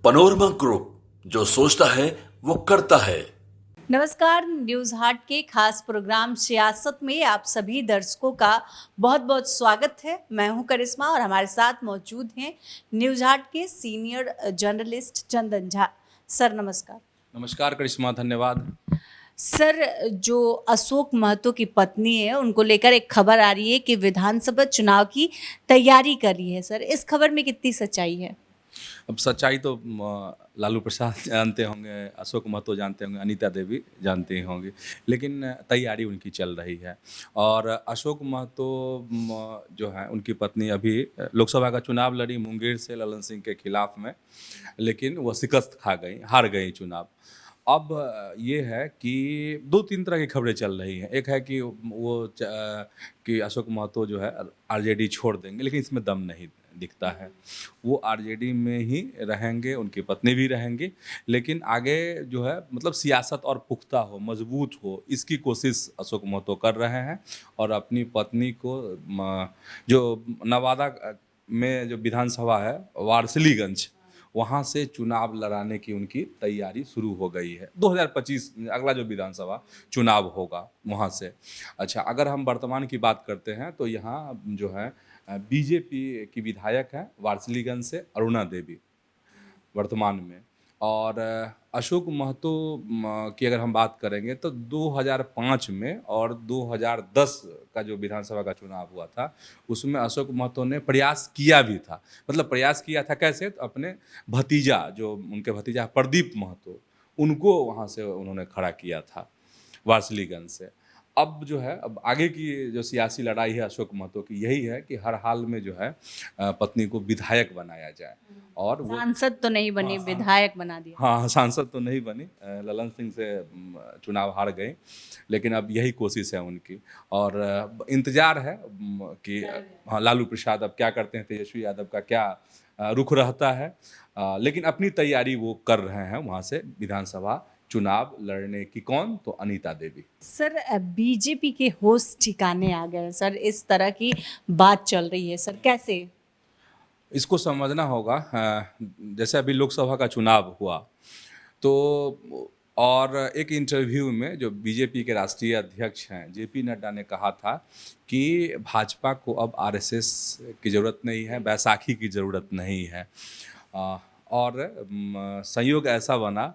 Panorama group, जो सोचता है वो करता है। नमस्कार। न्यूज हाट के खास प्रोग्राम सियासत में आप सभी दर्शकों का बहुत बहुत स्वागत है। मैं हूं करिश्मा और हमारे साथ मौजूद हैं न्यूज हाट के senior journalist Chandan Jha. Sir नमस्कार। नमस्कार करिश्मा, धन्यवाद। सर, जो अशोक महतो की पत्नी है उनको लेकर एक खबर आ रही है कि विधानसभा चुनाव की तैयारी कर रही है। सर, इस खबर में कितनी सच्चाई है? अब सच्चाई तो लालू प्रसाद जानते होंगे, अशोक महतो जानते होंगे, अनीता देवी जानती होंगी, लेकिन तैयारी उनकी चल रही है। और अशोक महतो जो है उनकी पत्नी अभी लोकसभा का चुनाव लड़ी मुंगेर से ललन सिंह के खिलाफ में, लेकिन वो शिकस्त खा गई, हार गई चुनाव। अब ये है कि दो तीन तरह की खबरें चल रही हैं। एक है कि कि अशोक महतो जो है आरजेडी छोड़ देंगे, लेकिन इसमें दम नहीं दिखता है। वो आरजेडी में ही रहेंगे, उनकी पत्नी भी रहेंगी, लेकिन आगे जो है मतलब सियासत और पुख्ता हो, मजबूत हो, इसकी कोशिश अशोक महतो कर रहे हैं। और अपनी पत्नी को जो नवादा में जो विधानसभा है वारसिलीगंज, वहाँ से चुनाव लड़ाने की उनकी तैयारी शुरू हो गई है। 2025 अगला जो विधानसभा चुनाव होगा वहाँ से। अच्छा, अगर हम वर्तमान की बात करते हैं तो यहाँ जो है बीजेपी की विधायक हैं वारसिलीगंज से अरुणा देवी वर्तमान में। और अशोक महतो की अगर हम बात करेंगे तो 2005 में और 2010 का जो विधानसभा का चुनाव हुआ था उसमें अशोक महतो ने प्रयास किया भी था। मतलब प्रयास किया था कैसे? तो अपने भतीजा, जो उनके भतीजा प्रदीप महतो, उनको वहाँ से उन्होंने खड़ा किया था वारसिलीगंज से। अब जो है, अब आगे की जो सियासी लड़ाई है अशोक महतो की यही है कि हर हाल में जो है पत्नी को विधायक बनाया जाए। और वो सांसद तो नहीं बनी, विधायक बना दिया। हाँ, सांसद तो नहीं बनी, ललन सिंह से चुनाव हार गए, लेकिन अब यही कोशिश है उनकी। और इंतजार है कि हाँ, लालू प्रसाद अब क्या करते हैं, तेजस्वी यादव का क्या रुख रहता है। लेकिन अपनी तैयारी वो कर रहे हैं वहाँ से विधानसभा चुनाव लड़ने की। कौन? तो अनीता देवी। सर, बीजेपी के होश ठिकाने आ गए सर, इस तरह की बात चल रही है सर, कैसे? इसको समझना होगा। जैसे अभी लोकसभा का चुनाव हुआ तो, और एक इंटरव्यू में जो बीजेपी के राष्ट्रीय अध्यक्ष हैं जेपी नड्डा ने कहा था कि भाजपा को अब आरएसएस की ज़रूरत नहीं है, बैसाखी की ज़रूरत नहीं है। और संयोग ऐसा बना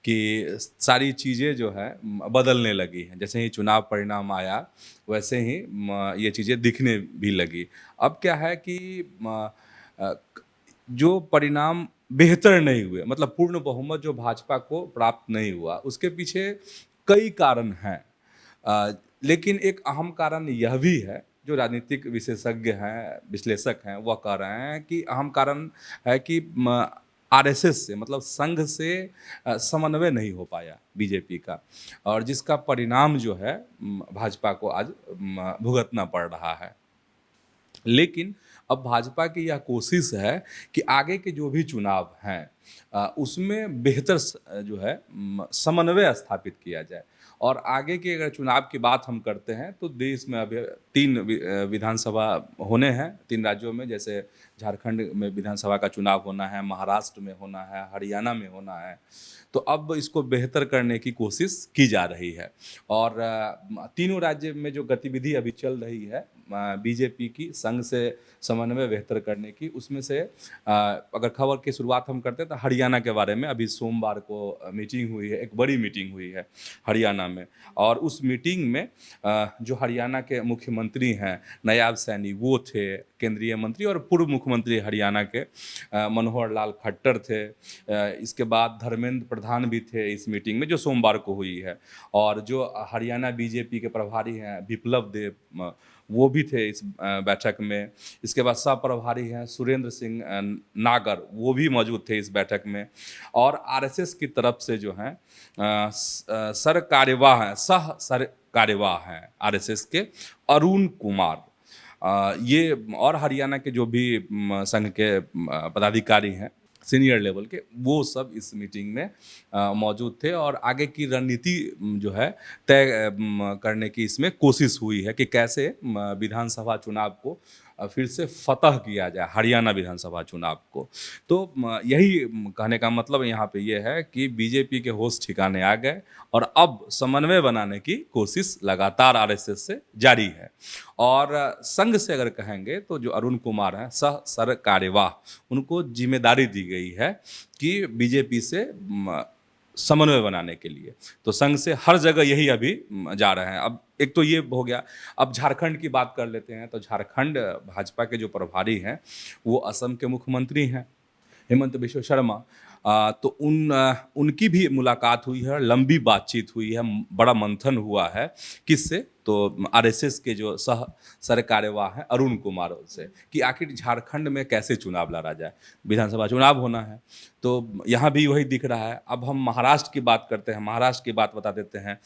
कि सारी चीज़ें जो है बदलने लगी हैं। जैसे ही चुनाव परिणाम आया वैसे ही ये चीज़ें दिखने भी लगी। अब क्या है कि जो परिणाम बेहतर नहीं हुए, मतलब पूर्ण बहुमत जो भाजपा को प्राप्त नहीं हुआ, उसके पीछे कई कारण हैं। लेकिन एक अहम कारण यह भी है, जो राजनीतिक विशेषज्ञ हैं, विश्लेषक हैं, वह कह रहे हैं कि अहम कारण है कि आरएसएस से, मतलब संघ से समन्वय नहीं हो पाया बीजेपी का, और जिसका परिणाम जो है भाजपा को आज भुगतना पड़ रहा है। लेकिन अब भाजपा की यह कोशिश है कि आगे के जो भी चुनाव हैं उसमें बेहतर जो है समन्वय स्थापित किया जाए। और आगे के अगर चुनाव की बात हम करते हैं तो देश में अभी 3 विधानसभा होने हैं 3 राज्यों में। जैसे झारखंड में विधानसभा का चुनाव होना है, महाराष्ट्र में होना है, हरियाणा में होना है। तो अब इसको बेहतर करने की कोशिश की जा रही है। और तीनों राज्य में जो गतिविधि अभी चल रही है बीजेपी की संघ से समन्वय बेहतर करने की, उसमें से अगर खबर की शुरुआत हम करते हैं तो हरियाणा के बारे में अभी सोमवार को मीटिंग हुई है, एक बड़ी मीटिंग हुई है हरियाणा में। और उस मीटिंग में जो हरियाणा के मुख्यमंत्री हैं नायब सैनी, वो थे केंद्रीय मंत्री, और पूर्व मुख्यमंत्री हरियाणा के मनोहर लाल खट्टर थे। इसके बाद धर्मेंद्र प्रधान भी थे इस मीटिंग में जो सोमवार को हुई है। और जो हरियाणा बीजेपी के प्रभारी हैं विप्लव देव, वो भी थे इस बैठक में। इसके बाद सह प्रभारी हैं सुरेंद्र सिंह नागर, वो भी मौजूद थे इस बैठक में। और आरएसएस की तरफ से जो हैं सह कार्यवाह हैं आरएसएस के आरुण कुमार, ये और हरियाणा के जो भी संघ के पदाधिकारी हैं सीनियर लेवल के, वो सब इस मीटिंग में मौजूद थे। और आगे की रणनीति जो है तय करने की इसमें कोशिश हुई है कि कैसे विधानसभा चुनाव को फिर से फतह किया जाए हरियाणा विधानसभा चुनाव को। तो यही कहने का मतलब यहाँ पे ये है कि बीजेपी के होश ठिकाने आ गए और अब समन्वय बनाने की कोशिश लगातार आरएसएस से जारी है। और संघ से अगर कहेंगे तो जो अरुण कुमार हैं सह सर कार्यवाह, उनको जिम्मेदारी दी गई है कि बीजेपी से समन्वय बनाने के लिए। तो संघ से हर जगह यही अभी जा रहे हैं। अब एक तो ये हो गया, अब झारखंड की बात कर लेते हैं। तो झारखंड भाजपा के जो प्रभारी हैं वो असम के मुख्यमंत्री हैं हेमंत बिश्व शर्मा। तो उनकी भी मुलाकात हुई है, लंबी बातचीत हुई है, बड़ा मंथन हुआ है। किससे? तो आरएसएस के जो सह सर कार्यवाह हैं अरुण कुमार से, कि आखिर झारखंड में कैसे चुनाव लड़ा जाए। विधानसभा चुनाव होना है तो यहाँ भी वही दिख रहा है। अब हम महाराष्ट्र की बात करते हैं, महाराष्ट्र की बात बता देते हैं।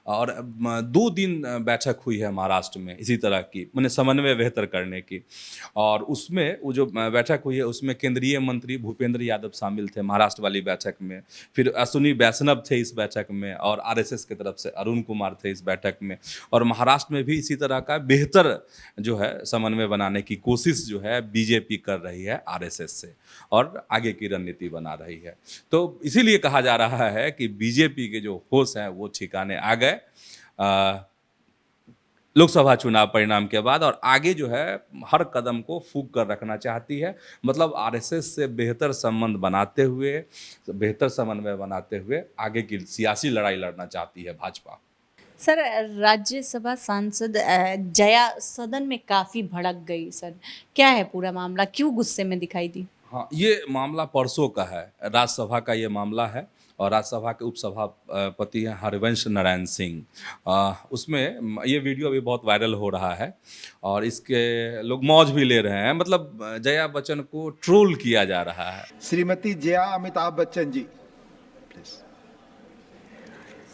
और 2 दिन बैठक हुई है महाराष्ट्र में इसी तरह की, मैंने समन्वय बेहतर करने की। और उसमें वो जो बैठक हुई है उसमें केंद्रीय मंत्री भूपेंद्र यादव शामिल थे महाराष्ट्र वाली बैठक में, फिर अश्विनी वैष्णव थे इस बैठक में, और आरएसएस की तरफ से अरुण कुमार थे इस बैठक में। और महाराष्ट्र में भी इसी तरह का बेहतर जो है समन्वय बनाने की कोशिश जो है बीजेपी कर रही है आरएसएस से, और आगे की रणनीति बना रही है। तो इसीलिए कहा जा रहा है कि बीजेपी के जो होश हैं वो ठिकाने आ गए लोकसभा चुनाव परिणाम के बाद, और आगे जो है हर कदम को फूंक कर रखना चाहती है। मतलब आरएसएस से बेहतर संबंध बनाते हुए, बेहतर समन्वय बनाते हुए आगे की सियासी लड़ाई लड़ना चाहती है भाजपा। सर, राज्यसभा सांसद जया सदन में काफ़ी भड़क गई सर, क्या है पूरा मामला, क्यों गुस्से में दिखाई दी? हाँ, ये मामला परसों का है, राज्यसभा का ये मामला है। और राज्यसभा के उपसभापति हैं हरिवंश नारायण सिंह। उसमें ये वीडियो अभी बहुत वायरल हो रहा है और इसके लोग मौज भी ले रहे हैं। मतलब जया बच्चन को ट्रोल किया जा रहा है। श्रीमती जया अमिताभ बच्चन जी, प्लीज।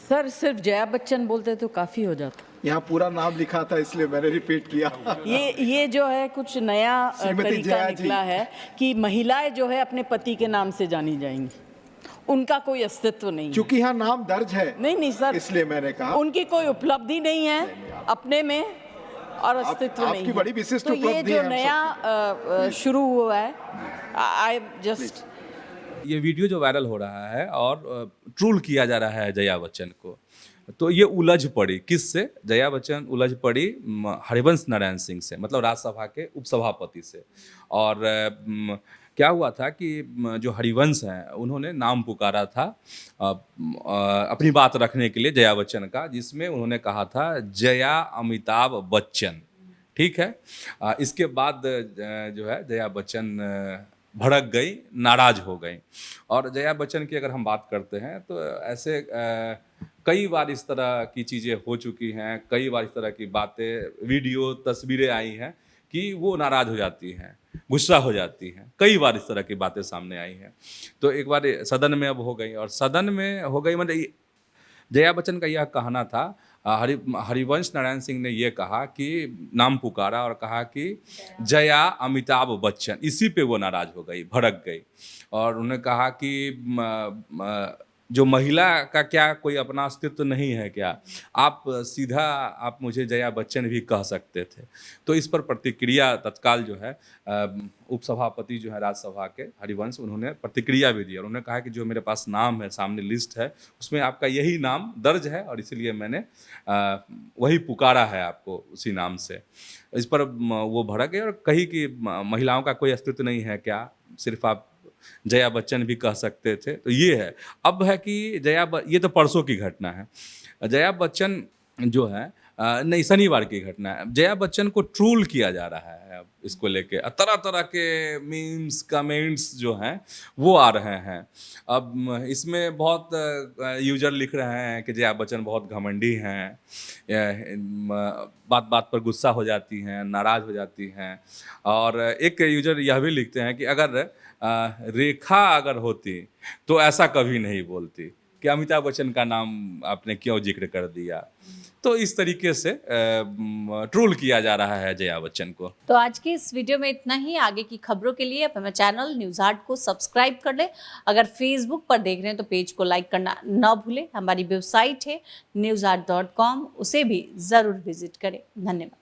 सर, सिर्फ जया बच्चन बोलते तो काफी हो जाता। यहाँ पूरा नाम लिखा था इसलिए मैंने रिपीट किया। ये जो है कुछ नया तरीका निकला है कि महिलाएं जो है अपने पति के नाम से जानी जाएंगी, उनका कोई अस्तित्व नहीं। क्योंकि यहाँ नाम दर्ज है। नहीं सर, इसलिए मैंने कहा उनकी कोई उपलब्धि नहीं है अपने में और अस्तित्व नहीं। आपकी बड़ी विशिष्ट तो उपलब्धि ये जो नया शुरू हुआ है, आई जस्ट, ये वीडियो जो वायरल हो रहा है और ट्रोल किया जा रहा है जया बच्चन को, तो ये उलझ पड़ी किससे? जया बच्चन उलझ पड़ी हरिवंश नारायण सिंह से, मतलब राज्यसभा के उपसभापति से। और क्या हुआ था कि जो हरिवंश हैं उन्होंने नाम पुकारा था अपनी बात रखने के लिए जया बच्चन का, जिसमें उन्होंने कहा था जया अमिताभ बच्चन। ठीक है, इसके बाद जो है जया बच्चन भड़क गई, नाराज हो गई। और जया बच्चन की अगर हम बात करते हैं तो ऐसे कई बार इस तरह की चीज़ें हो चुकी हैं, कई बार इस तरह की बातें, वीडियो, तस्वीरें आई हैं कि वो नाराज हो जाती हैं, गुस्सा हो जाती हैं। कई बार इस तरह की बातें सामने आई हैं। तो एक बार सदन में अब हो गई, और सदन में हो गई मतलब जया बच्चन का यह कहना था, हरिवंश नारायण सिंह ने यह कहा कि नाम पुकारा और कहा कि जया अमिताभ बच्चन, इसी पे वो नाराज हो गई, भड़क गई। और उन्होंने कहा कि जो महिला का क्या कोई अपना अस्तित्व नहीं है क्या? आप सीधा आप मुझे जया बच्चन भी कह सकते थे। तो इस पर प्रतिक्रिया तत्काल जो है उपसभापति जो है राज्यसभा के हरिवंश, उन्होंने प्रतिक्रिया भी दी और उन्होंने कहा कि जो मेरे पास नाम है, सामने लिस्ट है, उसमें आपका यही नाम दर्ज है और इसीलिए मैंने वही पुकारा है आपको उसी नाम से। इस पर वो भड़क गए और कही कि महिलाओं का कोई अस्तित्व नहीं है क्या, सिर्फ आप जया बच्चन भी कह सकते थे। तो ये है, अब है कि ये तो परसों की घटना है। जया बच्चन जो है नहीं, शनिवार की घटना है। जया बच्चन को ट्रोल किया जा रहा है अब इसको लेके, तरह तरह के मीम्स, कमेंट्स जो हैं वो आ रहे हैं। अब इसमें बहुत यूजर लिख रहे हैं कि जया बच्चन बहुत घमंडी हैं, बात बात पर गुस्सा हो जाती हैं, नाराज हो जाती हैं। और एक यूजर यह भी लिखते हैं कि अगर रेखा अगर होती तो ऐसा कभी नहीं बोलती, कि अमिताभ बच्चन का नाम आपने क्यों जिक्र कर दिया। तो इस तरीके से ट्रोल किया जा रहा है जया बच्चन को। तो आज की इस वीडियो में इतना ही। आगे की खबरों के लिए अपना चैनल न्यूज़ हाट को सब्सक्राइब कर ले। अगर फेसबुक पर देख रहे हैं तो पेज को लाइक करना ना भूलें। हमारी वेबसाइट है newsart.com, उसे भी ज़रूर विजिट करें। धन्यवाद।